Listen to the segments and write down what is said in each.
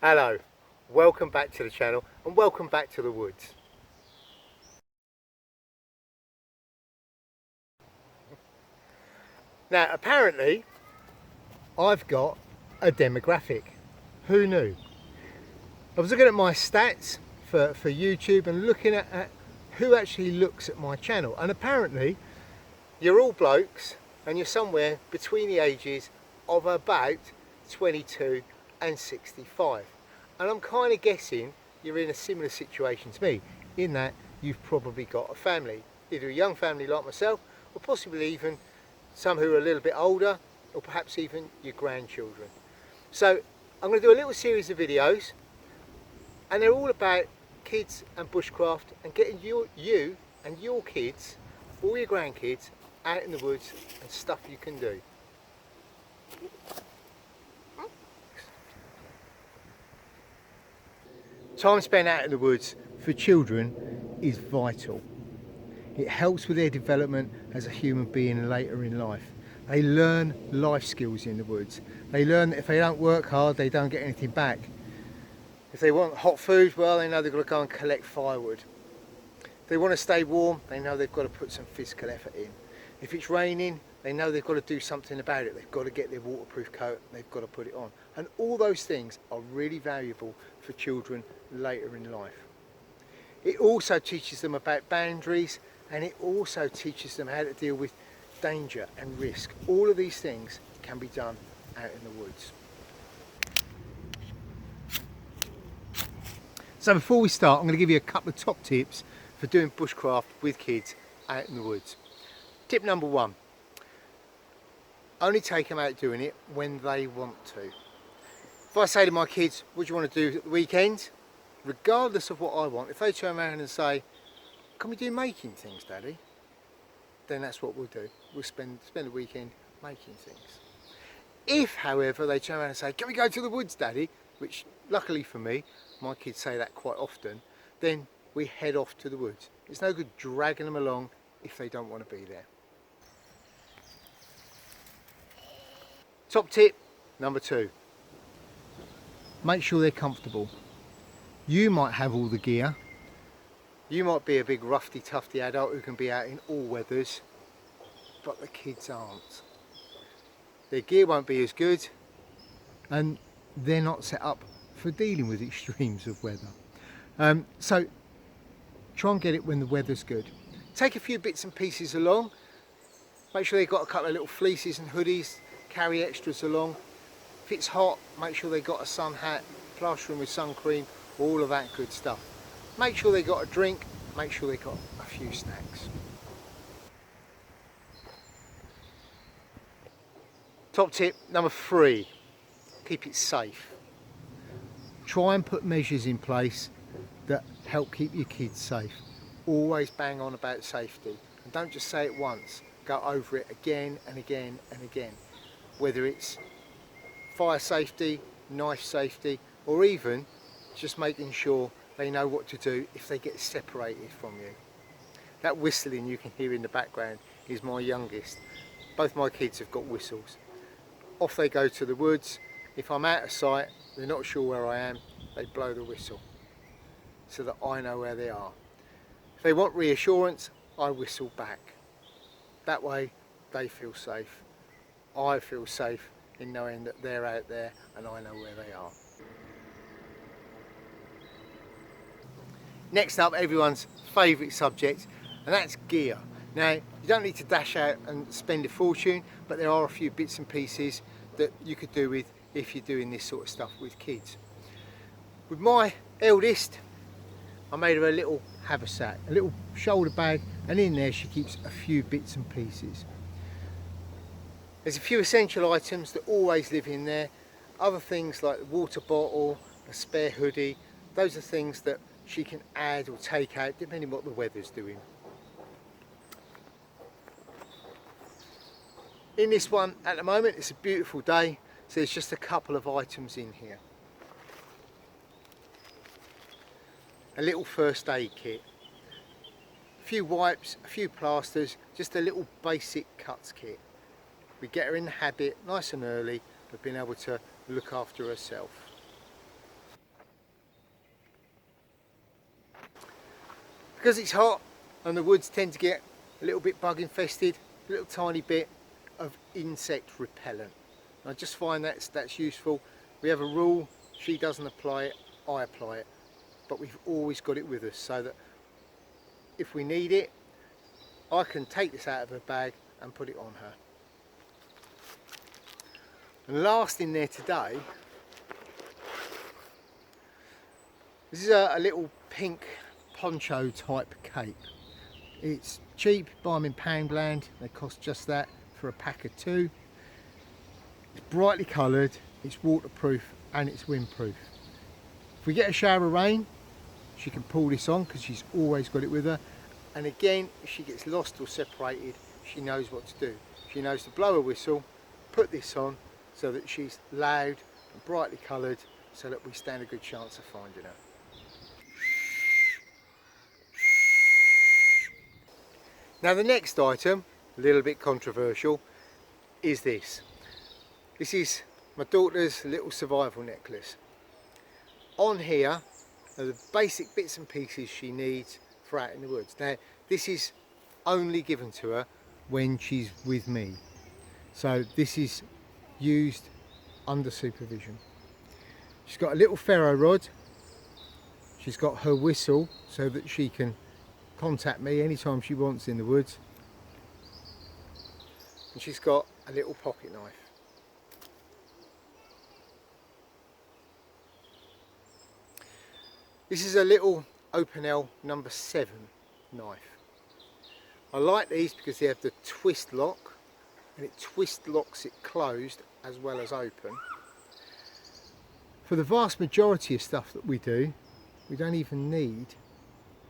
Hello, welcome back to the channel and welcome back to the woods. Now apparently I've got a demographic. Who knew? I was looking at my stats for YouTube and looking at who actually looks at my channel, and apparently you're all blokes and you're somewhere between the ages of about 22 and 65. And I'm kind of guessing you're in a similar situation to me, in that you've probably got a family, either a young family like myself, or possibly even some who are a little bit older, or perhaps even your grandchildren. So I'm going to do a little series of videos, and they're all about kids and bushcraft and getting you and your kids, all your grandkids, out in the woods and stuff you can do. Time spent out in the woods for children is vital. It helps with their development as a human being later in life. They learn life skills in the woods. They learn that if they don't work hard, they don't get anything back. If they want hot food, well, they know they've got to go and collect firewood. If they want to stay warm, they know they've got to put some physical effort in. If it's raining, they know they've got to do something about it. They've got to get their waterproof coat, they've got to put it on. And all those things are really valuable for children later in life. It also teaches them about boundaries, and it also teaches them how to deal with danger and risk. All of these things can be done out in the woods. So before we start, I'm going to give you a couple of top tips for doing bushcraft with kids out in the woods. Tip number one, only take them out doing it when they want to. If I say to my kids, what do you want to do at the weekend? Regardless of what I want, if they turn around and say, can we do making things, Daddy? Then that's what we'll do. We'll spend the weekend making things. If, however, they turn around and say, can we go to the woods, Daddy? Which, luckily for me, my kids say that quite often, then we head off to the woods. It's no good dragging them along if they don't want to be there. Top tip number two, make sure they're comfortable. You might have all the gear. You might be a big roughy tufty adult who can be out in all weathers, but the kids aren't. Their gear won't be as good, and they're not set up for dealing with extremes of weather. So try and get it when the weather's good. Take a few bits and pieces along. Make sure they've got a couple of little fleeces and hoodies. Carry extras along. If it's hot, make sure they've got a sun hat, plaster them with sun cream, all of that good stuff. Make sure they've got a drink, make sure they've got a few snacks. Top tip number three, keep it safe. Try and put measures in place that help keep your kids safe. Always bang on about safety, and don't just say it once, go over it again and again and again. Whether it's fire safety, knife safety, or even just making sure they know what to do if they get separated from you. That whistling you can hear in the background is my youngest. Both my kids have got whistles. Off they go to the woods. If I'm out of sight, they're not sure where I am, they blow the whistle so that I know where they are. If they want reassurance, I whistle back. That way they feel safe. I feel safe in knowing that they're out there and I know where they are. Next up, everyone's favourite subject, and that's gear. Now, you don't need to dash out and spend a fortune, but there are a few bits and pieces that you could do with if you're doing this sort of stuff with kids. With my eldest, I made her a little haversack, a little shoulder bag, and in there she keeps a few bits and pieces. There's a few essential items that always live in there. Other things like the water bottle, a spare hoodie, those are things that she can add or take out depending what the weather's doing. In this one at the moment, it's a beautiful day, so there's just a couple of items in here. A little first aid kit, a few wipes, a few plasters, just a little basic cuts kit. We get her in the habit, nice and early, of being able to look after herself. Because it's hot and the woods tend to get a little bit bug infested, a little tiny bit of insect repellent. And I just find that's useful. We have a rule, she doesn't apply it, I apply it. But we've always got it with us so that if we need it, I can take this out of her bag and put it on her. And last in there today, this is a little pink poncho type cape. It's cheap, buy them in Poundland, they cost just that for a pack of 2. It's brightly coloured, it's waterproof and it's windproof. If we get a shower of rain, she can pull this on because she's always got it with her. And again, if she gets lost or separated, she knows what to do. She knows to blow a whistle, put this on so that she's loud and brightly coloured so that we stand a good chance of finding her. Now the next item, a little bit controversial, is this. This is my daughter's little survival necklace. On here are the basic bits and pieces she needs for out in the woods. Now this is only given to her when she's with me. So this is used under supervision. She's got a little ferro rod. She's got her whistle so that she can contact me anytime she wants in the woods. And she's got a little pocket knife. This is a little Opinel number 7 knife. I like these because they have the twist lock and it twist locks it closed as well as open. For the vast majority of stuff that we do, we don't even need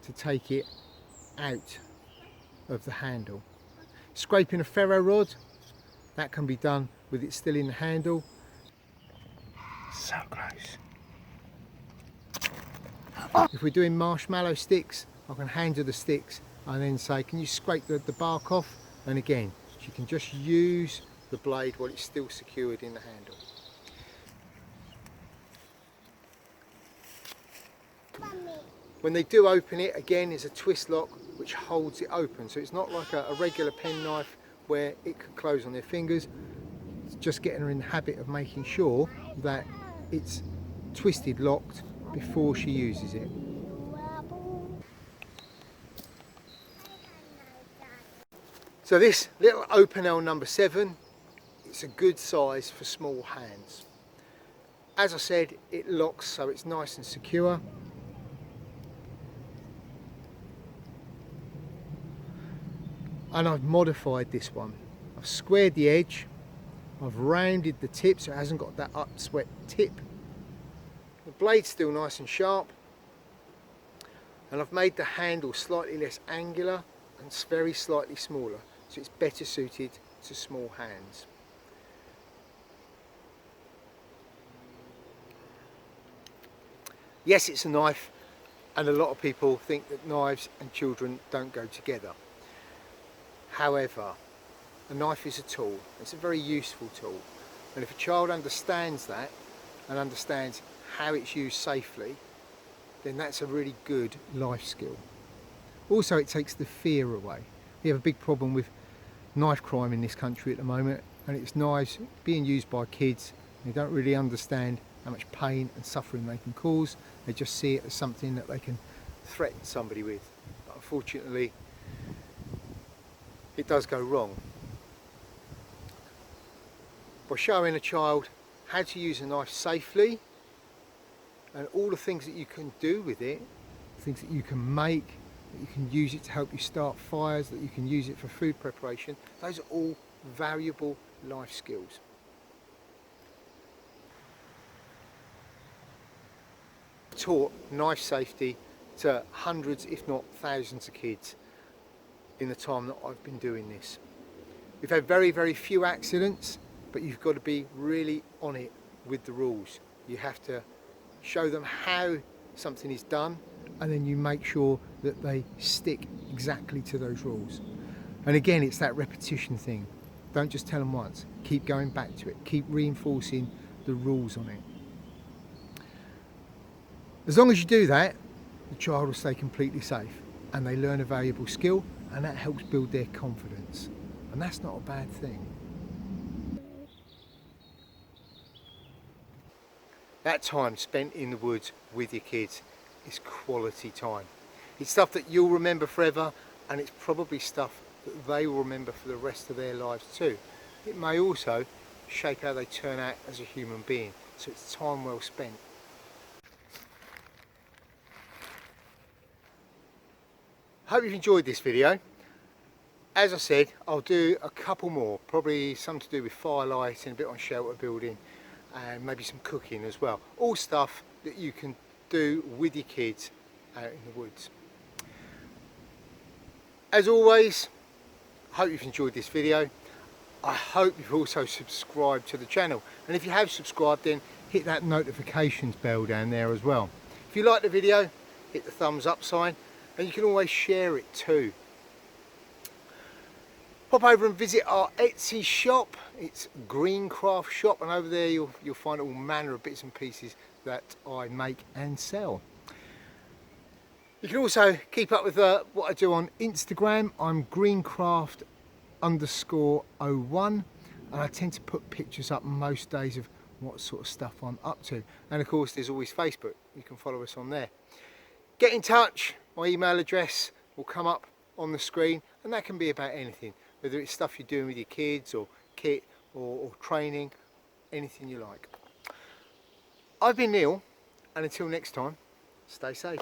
to take it out of the handle. Scraping a ferro rod, that can be done with it still in the handle. So close. If we're doing marshmallow sticks, I can hand her the sticks and then say, can you scrape the bark off? And again, she can just use the blade while it's still secured in the handle. When they do open it, again, there's a twist lock which holds it open. So it's not like a regular pen knife where it can close on their fingers. It's just getting her in the habit of making sure that it's twisted locked before she uses it. So this little Opinel number 7, it's a good size for small hands. As I said, it locks so it's nice and secure. And I've modified this one. I've squared the edge, I've rounded the tip so it hasn't got that upswept tip. The blade's still nice and sharp, and I've made the handle slightly less angular and very slightly smaller, so it's better suited to small hands. Yes, it's a knife, and a lot of people think that knives and children don't go together. However, a knife is a tool. It's a very useful tool, and if a child understands that and understands how it's used safely, then that's a really good life skill. Also, it takes the fear away. We have a big problem with knife crime in this country at the moment, and it's knives being used by kids. They don't really understand how much pain and suffering they can cause. They just see it as something that they can threaten somebody with. But unfortunately, it does go wrong. By showing a child how to use a knife safely and all the things that you can do with it, things that you can make, that you can use it to help you start fires, that you can use it for food preparation, those are all valuable life skills. I've taught knife safety to hundreds, if not thousands of kids in the time that I've been doing this. We've had very, very few accidents, but you've got to be really on it with the rules. You have to show them how something is done, and then you make sure that they stick exactly to those rules. And again, it's that repetition thing. Don't just tell them once, keep going back to it, keep reinforcing the rules on it. As long as you do that, the child will stay completely safe. and they learn a valuable skill, and that helps build their confidence, and that's not a bad thing. That time spent in the woods with your kids is quality time. It's stuff that you'll remember forever, and it's probably stuff that they will remember for the rest of their lives too. It may also shape how they turn out as a human being, so it's time well spent. Hope you've enjoyed this video. As I said, I'll do a couple more, probably some to do with firelight and a bit on shelter building, and maybe some cooking as well. All stuff that you can do with your kids out in the woods. As always, I hope you've enjoyed this video. I hope you've also subscribed to the channel, and if you have subscribed, then hit that notifications bell down there as well. If you like the video, hit the thumbs up sign, and you can always share it too. Pop over and visit our Etsy shop. It's Bushcraft shop, and over there you'll find all manner of bits and pieces that I make and sell. You can also keep up with what I do on Instagram. I'm greencraft_01, and I tend to put pictures up most days of what sort of stuff I'm up to. And of course there's always Facebook. You can follow us on there. Get in touch. My email address will come up on the screen, and that can be about anything, whether it's stuff you're doing with your kids or kit or training, anything you like. I've been Neil, and until next time, stay safe.